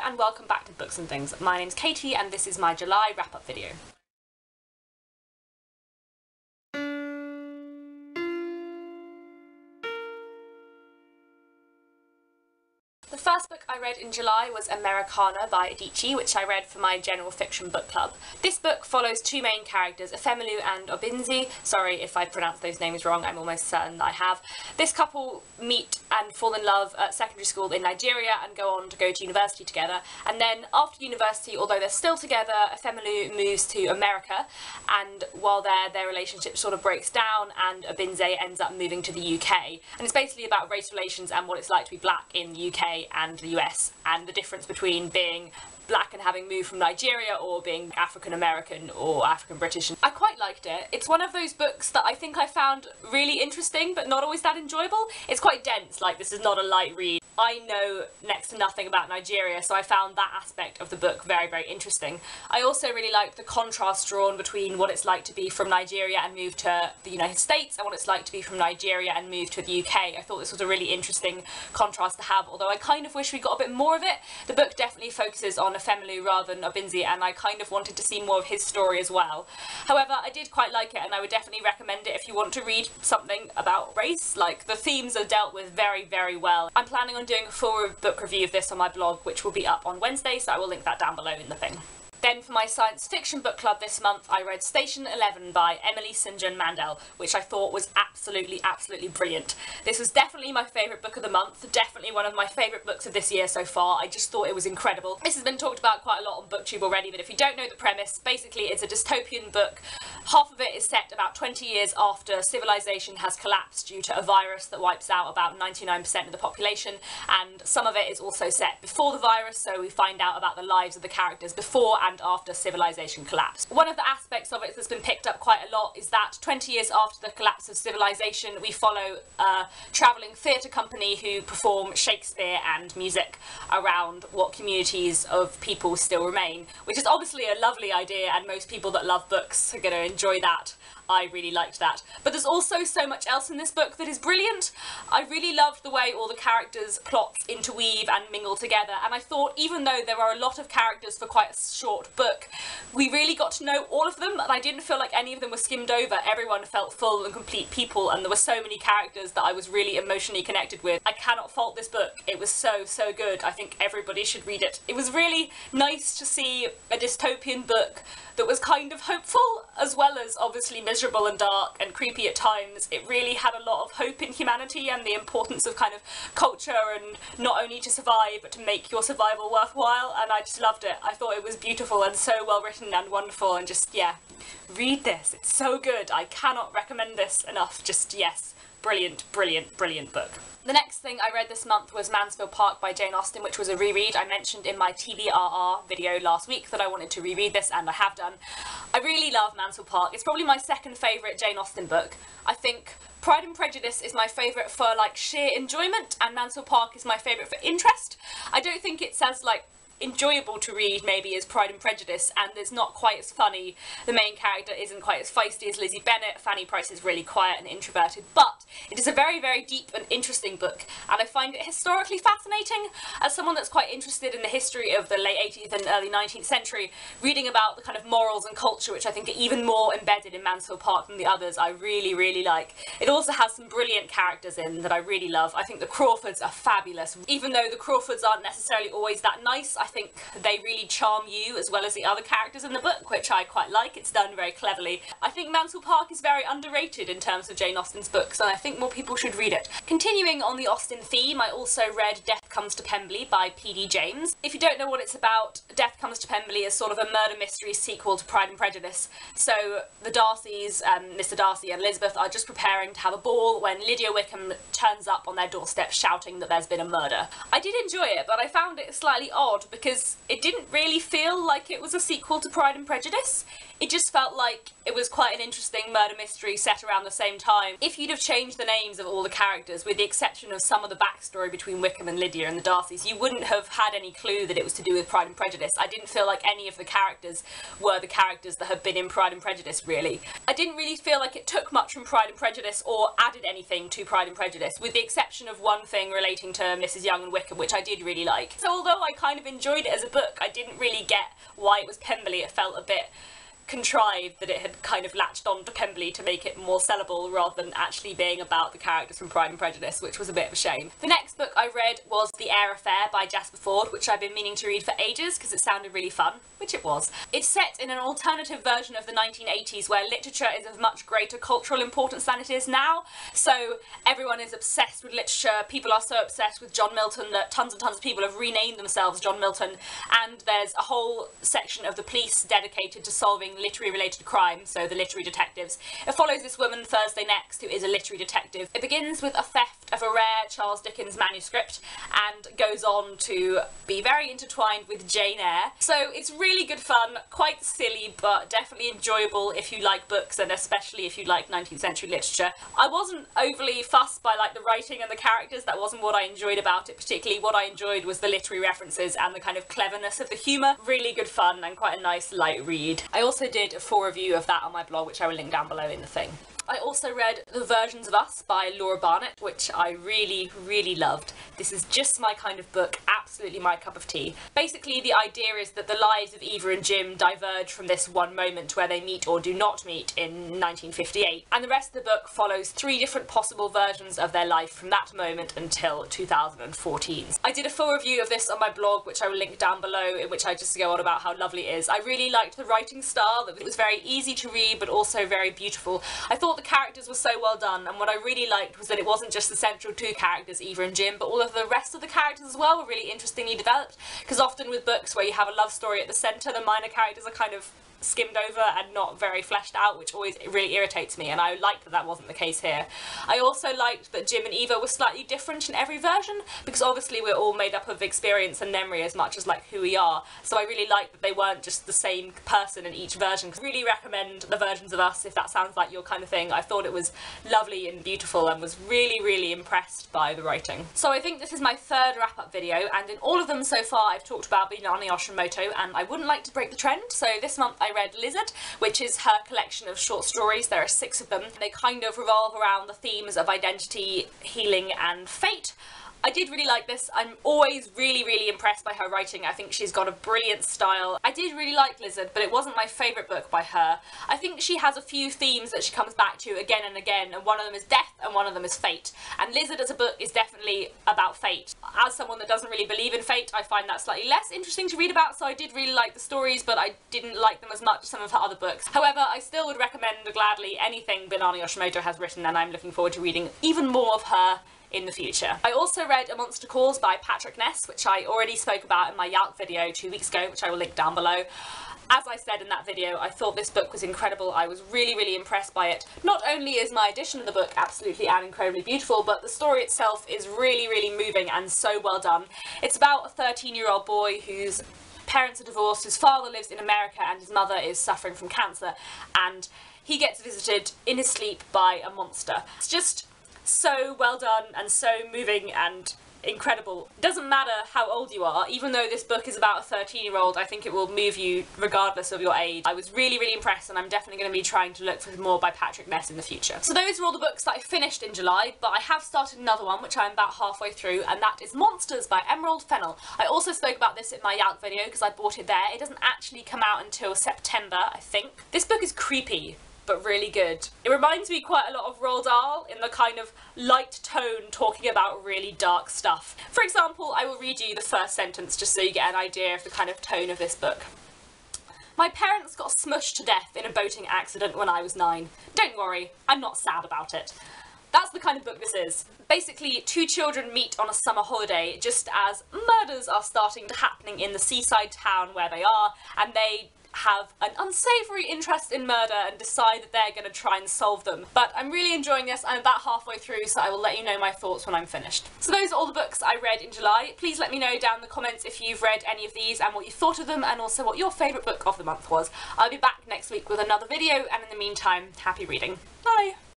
and welcome back to Books and Things. My name's Katie and this is my July wrap-up video. The first book I read in July was Americana by Adichie, which I read for my general fiction book club. This book follows two main characters, Efemelu and Obinze. Sorry if I pronounced those names wrong, I'm almost certain that I have. This couple meet and fall in love at secondary school in Nigeria and go to university together. And then after university, although they're still together, Efemelu moves to America, and while there, their relationship sort of breaks down and Obinze ends up moving to the UK. And it's basically about race relations and what it's like to be black in the UK and the US, and the difference between being black and having moved from Nigeria or being African American or African British. I quite liked it. It's one of those books that I think I found really interesting but not always that enjoyable. It's quite dense, like this is not a light read. I know next to nothing about Nigeria, so I found that aspect of the book very, very interesting. I also really liked the contrast drawn between what it's like to be from Nigeria and move to the United States and what it's like to be from Nigeria and move to the UK. I thought this was a really interesting contrast to have, although I kind of wish we got a bit more of it. The book definitely focuses on Efemelu rather than Obinze, and I kind of wanted to see more of his story as well. However, I did quite like it, and I would definitely recommend it if you want to read something about race. Like, the themes are dealt with very, very well. I'm planning on doing a full book review of this on my blog, which will be up on Wednesday, so I will link that down below in the thing. Then for my science fiction book club this month, I read Station 11 by Emily St. John Mandel, which I thought was absolutely, absolutely brilliant. This was definitely my favourite book of the month, definitely one of my favourite books of this year so far. I just thought it was incredible. This has been talked about quite a lot on BookTube already, but if you don't know the premise, basically it's a dystopian book. Half of it is set about 20 years after civilization has collapsed due to a virus that wipes out about 99% of the population, and some of it is also set before the virus, so we find out about the lives of the characters before and after civilization collapsed. One of the aspects of it that's been picked up quite a lot is that 20 years after the collapse of civilization, we follow a travelling theatre company who perform Shakespeare and music around what communities of people still remain, which is obviously a lovely idea, and most people that love books are going to enjoy that. I really liked that. But there's also so much else in this book that is brilliant. I really loved the way all the characters' plots interweave and mingle together, and I thought even though there are a lot of characters for quite a short book, we really got to know all of them, and I didn't feel like any of them were skimmed over. Everyone felt full and complete people, and there were so many characters that I was really emotionally connected with. I cannot fault this book. It was so, so good. I think everybody should read it. It was really nice to see a dystopian book that was kind of hopeful, as well as obviously miserable and dark and creepy at times. It really had a lot of hope in humanity and the importance of kind of culture and not only to survive but to make your survival worthwhile, and I just loved it. I thought it was beautiful and so well written and wonderful, and just, yeah, read this. It's so good. I cannot recommend this enough. Just, yes, brilliant, brilliant, brilliant book. The next thing I read this month was Mansfield Park by Jane Austen, which was a reread. I mentioned in my TBRR video last week that I wanted to reread this, and I have done. I really love Mansfield Park. It's probably my second favourite Jane Austen book. I think Pride and Prejudice is my favourite for, like, sheer enjoyment, and Mansfield Park is my favourite for interest. I don't think it's as, like, enjoyable to read maybe as Pride and Prejudice, and it's not quite as funny. The main character isn't quite as feisty as Lizzie Bennet. Fanny Price is really quiet and introverted, but it is a very, very deep and interesting book, and I find it historically fascinating. As someone that's quite interested in the history of the late 18th and early 19th century, reading about the kind of morals and culture, which I think are even more embedded in Mansfield Park than the others, I really, really like. It also has some brilliant characters in that I really love. I think the Crawfords are fabulous. Even though the Crawfords aren't necessarily always that nice, I think they really charm you as well as the other characters in the book, which I quite like. It's done very cleverly. I think Mansfield Park is very underrated in terms of Jane Austen's books, and I think more people should read it. Continuing on the Austen theme, I also read Death Comes to Pemberley by P.D. James. If you don't know what it's about, Death Comes to Pemberley is sort of a murder mystery sequel to Pride and Prejudice. So the Darcys, Mr. Darcy and Elizabeth, are just preparing to have a ball when Lydia Wickham turns up on their doorstep shouting that there's been a murder. I did enjoy it, but I found it slightly odd because it didn't really feel like it was a sequel to Pride and Prejudice. It just felt like it was quite an interesting murder mystery set around the same time. If you'd have changed the names of all the characters, with the exception of some of the backstory between Wickham and Lydia and the Darcys, you wouldn't have had any clue that it was to do with Pride and Prejudice. I didn't feel like any of the characters were the characters that had been in Pride and Prejudice, really. I didn't really feel like it took much from Pride and Prejudice or added anything to Pride and Prejudice, with the exception of one thing relating to Mrs. Young and Wickham, which I did really like. So although I kind of enjoyed enjoyed it as a book. I didn't really get why it was Pemberley. It felt a bit contrived that it had kind of latched on to Pemberley to make it more sellable rather than actually being about the characters from Pride and Prejudice, which was a bit of a shame. The next book I read was The Eyre Affair by Jasper Fforde, which I've been meaning to read for ages because it sounded really fun, which it was. It's set in an alternative version of the 1980s where literature is of much greater cultural importance than it is now, so everyone is obsessed with literature. People are so obsessed with John Milton that tons and tons of people have renamed themselves John Milton, and there's a whole section of the police dedicated to solving literary related crime, so the literary detectives. It follows this woman, Thursday Next, who is a literary detective. It begins with a theft of a rare Charles Dickens manuscript and goes on to be very intertwined with Jane Eyre. So it's really good fun, quite silly, but definitely enjoyable if you like books and especially if you like 19th century literature. I wasn't overly fussed by like the writing and the characters. That wasn't what I enjoyed about it particularly. What I enjoyed was the literary references and the kind of cleverness of the humour. Really good fun and quite a nice light read. I also did a full review of that on my blog, which I will link down below in the thing. I also read The Versions of Us by Laura Barnett, which I really, really loved. This is just my kind of book, absolutely my cup of tea. Basically, the idea is that the lives of Eva and Jim diverge from this one moment where they meet or do not meet in 1958, and the rest of the book follows 3 different possible versions of their life from that moment until 2014. I did a full review of this on my blog, which I will link down below, in which I just go on about how lovely it is. I really liked the writing style. It was very easy to read, but also very beautiful. I thought the characters were so well done, and what I really liked was that it wasn't just the central 2 characters, Eva and Jim, but all of the rest of the characters as well were really interestingly developed, because often with books where you have a love story at the centre, the minor characters are kind of skimmed over and not very fleshed out, which always really irritates me, and I liked that that wasn't the case here. I also liked that Jim and Eva were slightly different in every version, because obviously we're all made up of experience and memory as much as like who we are, so I really liked that they weren't just the same person in each version. I really recommend The Versions of Us if that sounds like your kind of thing. I thought it was lovely and beautiful and was really, really impressed by the writing. So I think this is my 3rd wrap-up video, and in all of them so far I've talked about Binani Oshimoto, and I wouldn't like to break the trend, so this month I read Lizard, which is her collection of short stories. There are 6 of them. They kind of revolve around the themes of identity, healing and fate. I did really like this. I'm always really, really impressed by her writing. I think she's got a brilliant style. I did really like Lizard, but it wasn't my favourite book by her. I think she has a few themes that she comes back to again and again, and one of them is death and one of them is fate. And Lizard as a book is definitely about fate. As someone that doesn't really believe in fate, I find that slightly less interesting to read about, so I did really like the stories, but I didn't like them as much as some of her other books. However, I still would recommend gladly anything Binani Oshimoto has written, and I'm looking forward to reading even more of her in the future. I also read A Monster Calls by Patrick Ness, which I already spoke about in my Yalk video 2 weeks ago, which I will link down below. As I said in that video, I thought this book was incredible. I was really, really impressed by it. Not only is my edition of the book absolutely and incredibly beautiful, but the story itself is really, really moving and so well done. It's about a 13-year-old boy whose parents are divorced, his father lives in America and his mother is suffering from cancer, and he gets visited in his sleep by a monster. It's just so well done and so moving and incredible. It doesn't matter how old you are, even though this book is about a 13-year-old, I think it will move you regardless of your age. I was really, really impressed, and I'm definitely going to be trying to look for more by Patrick Ness in the future. So those are all the books that I finished in July, but I have started another one, which I'm about halfway through, and that is Monsters by Emerald Fennell. I also spoke about this in my Yalk video because I bought it there. It doesn't actually come out until September, I think. This book is creepy, but really good. It reminds me quite a lot of Roald Dahl in the kind of light tone talking about really dark stuff. For example, I will read you the first sentence just so you get an idea of the kind of tone of this book. My parents got smushed to death in a boating accident when I was 9. Don't worry, I'm not sad about it. That's the kind of book this is. Basically, 2 children meet on a summer holiday just as murders are starting to happening in the seaside town where they are, and they have an unsavoury interest in murder and decide that they're going to try and solve them. But I'm really enjoying this. I'm about halfway through, so I will let you know my thoughts when I'm finished. So those are all the books I read in July. Please let me know down in the comments if you've read any of these and what you thought of them, and also what your favourite book of the month was. I'll be back next week with another video, and in the meantime, happy reading. Bye!